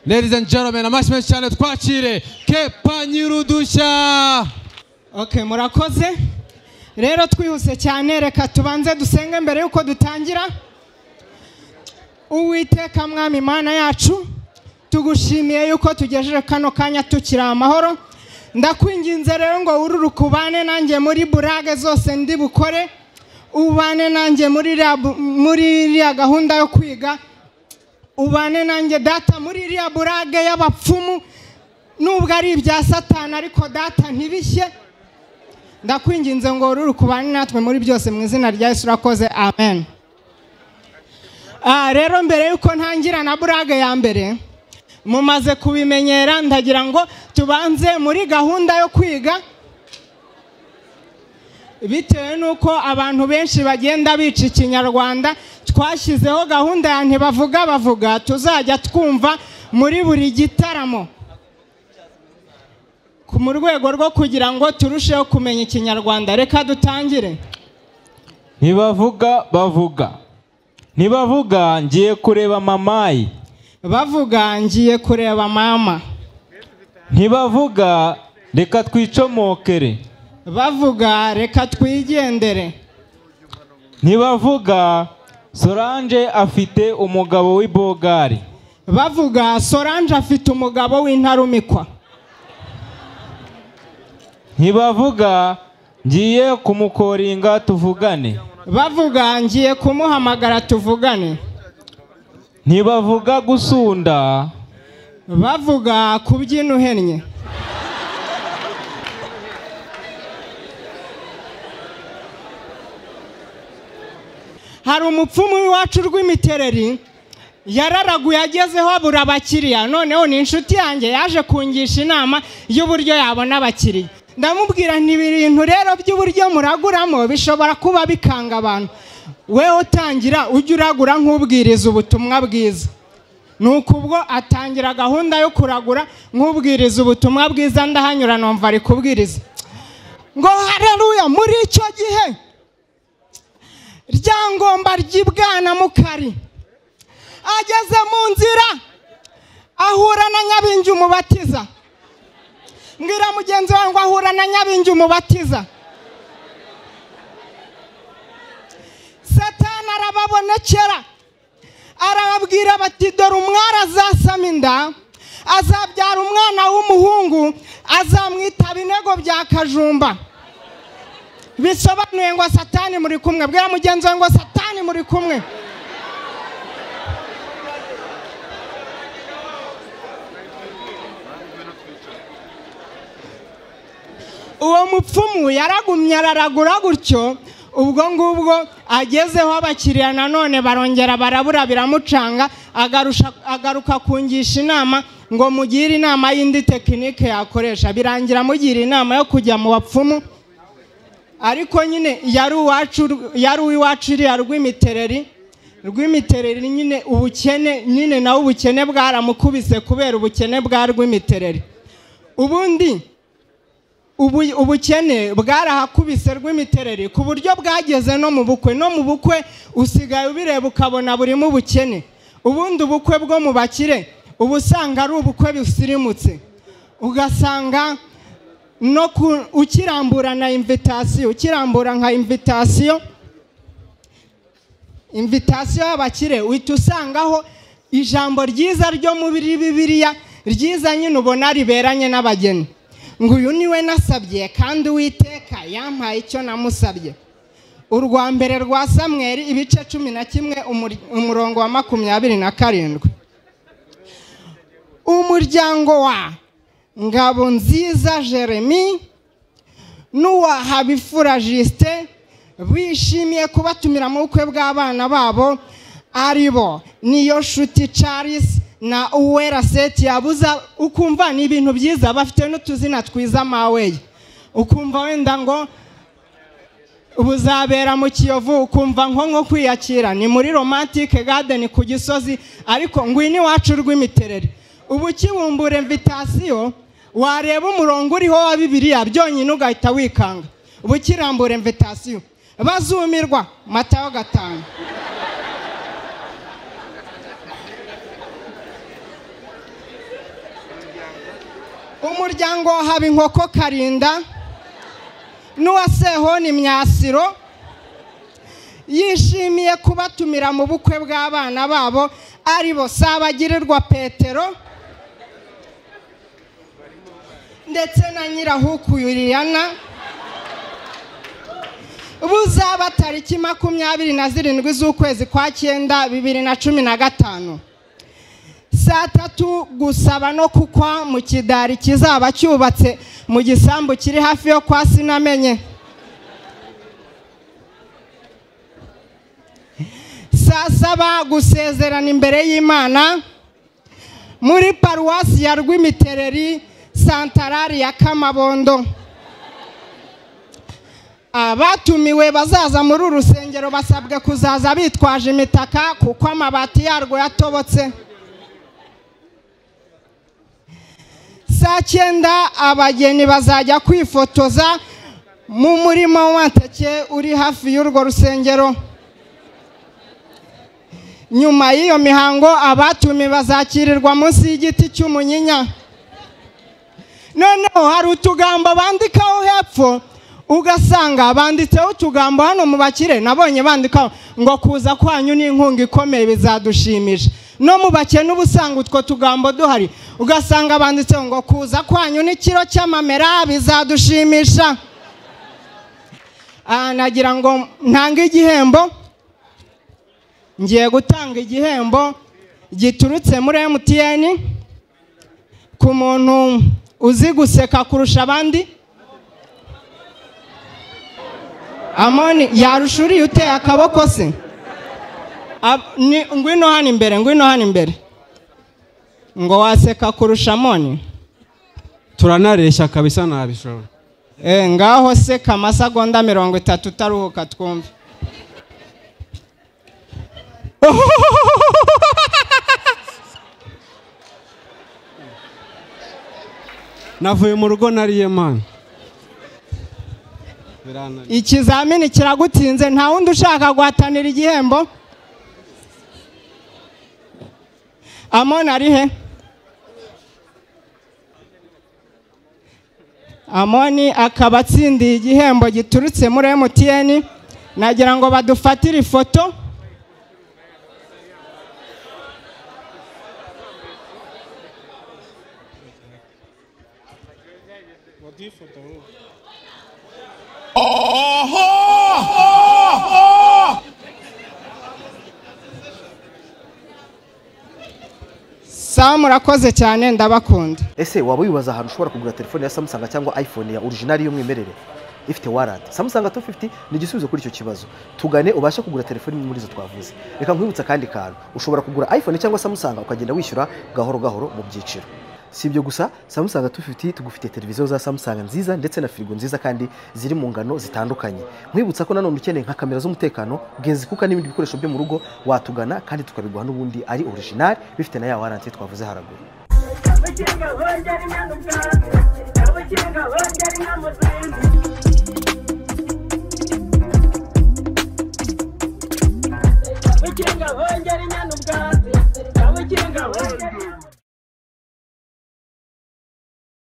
Ladies and gentlemen, amashyi cyane twakire Kepa Nyirudusha. Okay, murakoze. Rero twihuse cyane, reka tubanze dusenge mbere yuko dutangira. Uwiteka Mwami Mana yacu, tugushimiye yuko tugejeje kano kanya tukira amahoro. Ndakwinginze rero ngo ururukubane nanjye muri burage zose ndi bukore, ubane nanjye muri iriya gahunda yo kwiga, ubane nanjye data muri iriya burage y'abapfumu, nubwo ari ibya Satani ariko data ntibishye. Ndakwinginze ngo ururukubane natwe muri byose mu izina rya Yesu urakoze, amen. Rero mbere yuko ntangira na burage ya mbere, mumaze kubimenyera, ndagira ngo tubanze muri gahunda yo kwiga, bitewe nuko abantu benshi bagenda bica Ikinyarwanda. Twashyizeho gahunda ya ntibavuga tuzajya twumva muri buri gitaramo, mu rwego rwo kugira ngo turusheho kumenya Ikinyarwanda. Reka dutangire. Ntibavuga bavuga. Ntibavuga ngiye kureba mamayi. Bavuga ngiye kureba mama. Ntibavuga reka twicomokere. Bavuga reka twigendere. Ntibavuga Solange afite umugabo w'ibogari. Bavuga Solange afite umugabo w'intarumikwa. Ntibavuga ngiye kumukoringa tuvugane. Bavuga ngiye kumuhamagara tuvugane. Ntibavuga gusunda. Bavuga kubyina uhennye. Hari umupfumu w'iwacu rw'imitereri yararaguye agezeho abura abakiriya, noneho ni inshuti yanjye yaje kungisha inama y'uburyo yabona abakiriya. Ndamubwira nti ibintu rero by'uburyo muraguramo bishobora kuba bikanga abantu, wewe utangira ujye uragura nk'ubwiriza ubutumwa bwiza. Nuko ubwo atangira gahunda yo kuragura nk'ubwiriza ubutumwa bwiza, ndahanyura numva ari kubwiriza ngo haleluya. Muri icyo gihe ryangomba ry'ibwana mukari ageze mu nzira ahura na Nyabingi umubatiza. Mbwira mugenzi wangu ahura na Nyabingi umubatiza. Satani arababonekera arababwira bati dore umwari azasama inda, azabyara umwana w'umuhungu, azamwita Binego bya Kajumba. Bisobanuye ngo Satani muri kumwe. Bwira mugenzi wangu ngo Satani muri kumwe. Uwo mupfumu yaragumye araragura gutyo, ubwo ngubwo agezeho abakiriya nanone barongera barabura biramucanga, agaruka kungisha inama ngo mugire inama y'indi tekinike yakoresha. Birangira mugira inama yo kujya mu bapfumu, ariko nyine yari uw'iwacu iriya rw'imitereri nyine ubukene nyine nawe ubukene bwaramukubise kubera ubukene bwa rw'imitereri. Ubundi ubukene bwarahakubise rw'imitereri ku buryo bwageze no mu bukwe usigaye ubireba ukabona burimo ubukene. Ubundi ubukwe bwo mu bakire ubu usanga ari ubukwe busirimutse, ugasanga no ukirambura na invitation, ukirambura nka invitation y'abakire uhita usangaho ijambo ryiza ryo mu Bibiliya ryiza nyine ubona riberanye n'abageni, ngo uyu niwe nasabye kandi Uwiteka yampaye icyo namusabye. Urwa mbere rwa Samweli ibice 11 umurongo wa 27. Umuryango wa Ngabonziza Jeremy n'uwa Habifura Justin bishimiye kubatumira mu bukwe bw'abana babo aribo Niyonshuti Charles na Uwera Seti. Yabuza ukumva ni ibintu byiza, bafite n'utuzina twiza mawe, ukumva wenda ngo ubuzabera mu Kiyovu, ukumva nko kwiyakira ni muri Romantic Garden ku Gisozi, ariko ngwini wacu rw'imitereri ubu kibumbura invitation wareba umurongo uriho wa Bibiliya byonyine ugahita wikanga. Ubu kirambura invitation bazumirwa. Matayo 5. Umuryango haba inkoko Karinda n'uwa Sehoni Myasiro yishimiye kubatumira mu bukwe bw'abana babo aribo Sabagirirwa Petero ndetse na Nyirahuku Yuriyana. Buzaba tariki 27 z'ukwezi kwa 9 2015 saa 3 gusaba no kukwa mu kidari kizaba cyubatse mu gisambu kiri hafi yo kwa Sinamenye. Saa 7 gusezerana imbere y'Imana muri paruwasi ya Rwimitereri Santarari ya Kamabondo. Abatumiwe bazaza muri urusengero basabwe kuzaza bitwaje imitaka kuko amabati yarwo yatobotse. Saa 9 abageni bazajya kwifotoza mu murima w'amateke uri hafi y'urwo rusengero. Nyuma y'iyo mihango abatumiwe bazakirirwa munsi y'igiti cy'umunyinya. Noneho hari utugambo bandikaho hepfo ugasanga banditseho utugambo hano mu bakire nabonye bandikaho ngo kuza kwanyu n'inkunga ikomeye bizadushimisha. No mu bakene ubusanga utwo tugambo duhari ugasanga banditseho ngo kuza kwanyu n'ikiro cy'amamera bizadushimisha. Nagira ngo ntanga igihembo. Ngiye gutanga igihembo giturutse muri MTN ku muntu uzi guseka kurusha abandi. Amoni yarushuri uteye akaboko se. Ngwino hano imbere. Ngo waseka kurusha Amoni. Turanareshya kabisa nabishobora. Ngaho seka amasegonda 30 utaruhuka twumve. Navuye mu rugo nariye man. Ikizamini kiragutsinze nta wundi ushaka guhatanira igihembo. Amoni ari he? Amoni akaba atsindiye igihembo giturutse muri MTN. Nagira ngo badufatire ifoto. Murakoze cyane ndabakunda. Ese waba wibaza ahantu ushobora kugura telefone ya Samsung cyangwa iPhone ya original y'umwimerere ifite warranty? Samsung 250 ni igisubizo kuri icyo kibazo. Tugane ubasha kugura telefone muri zo twavuze. Reka nkwibutsa kandi kantu ushobora kugura iPhone cyangwa Samsung ukagenda wishyura gahoro gahoro mu byiciro. Si ibyo gusa, Samsung 250 tugufite televiziyo za Samsung nziza ndetse na firigo nziza kandi ziri mu ngano zitandukanye. Nkwibutsa ko nanone ukeneye nka kamera z'umutekano, genzi kuka n'ibindi bikoresho byo mu rugo watugana kandi tukabiguha n'ubundi ari original bifite na ya warranty twavuze haraguru. Abakinga bongera inyana ubwatsi, abakinga bongera